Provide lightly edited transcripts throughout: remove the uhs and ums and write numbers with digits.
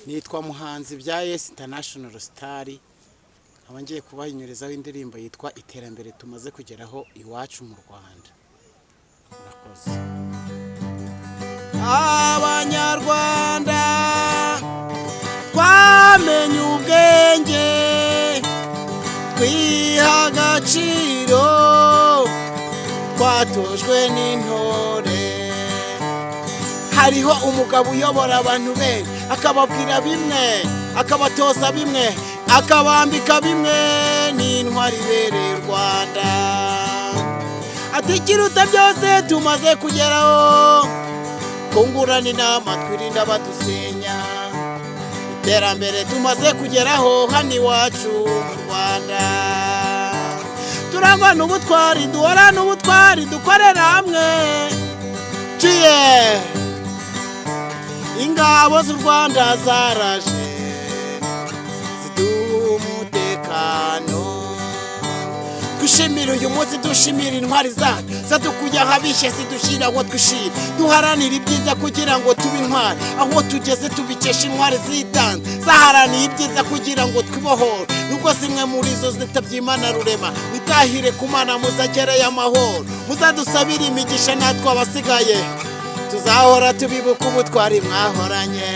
nitwa Muhanzi bya Yes International Star, abangiye kubahinyurizaho indirimbo yitwa Iterambere tumaze kugeraho iwacu mu Rwanda. Murakoze. Abanyarwanda twamenye ubwenge, twiha agaciro, twatojwe n'intore. Hariho umugabo uyobora abantu be, akababwira bimwe, akabatoza bimwe, akabambika bimwe, n'intwari ibereye u Rwanda. Ati ikiruta byose tumaze kugeraho, kungurana inama twirinda badusenya. Iterambere tumaze kugeraho hano iwacu mu Rwanda. Turangwa n'ubutwari, duhorana ubutwari, dukorera hamwe. Ingabo z'u Rwanda zaraje ziduha umutekano. Twishimira uyu munsi, dushimira intwari zacu zadukuye ahabishye, zidushira aho twishira. Duharanira ibyiza kugira ngo tube intwari, aho tugeze tubikesha intwari zitanze zaharaniye ibyiza kugira ngo twibohore. Nubwo zimwe muri zo zitabyimana rurema, witahire ku Mana muzagereye amahoro. Muzadusabira imigisha natwe abasigaye, tuzahora tubibuka ubutwari mwahoranye.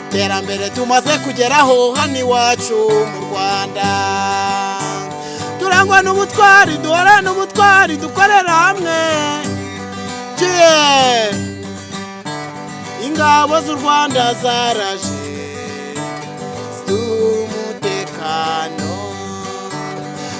Iterambere tumaze kugeraho hano iwacu mu Rwanda. Turangwa n'ubutwari, duhorana ubutwari, dukorera hamwe. Ingabo z'u Rwanda zaraje ziduha umutekano.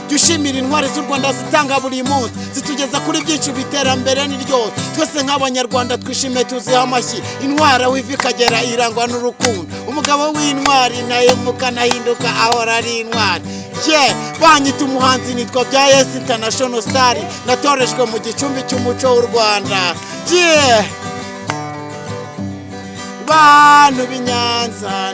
Dushimira intwari z'u Rwanda zitanga buri munsi, zitugeza kuri byinshi biterambere ni ryose. Twese nk'abanyarwanda twishime tuziha amashyi. Intwari aho iva ikagera irangwa n'urukundo. Umugabo w'intwari ntahemuka nahinduka ahora ari intwari. Banyita umuhanzi, nitwa bya Yes International Star, natorejwe mu gicumbi cy'umuco w'u Rwanda. Bantu b'Inyanza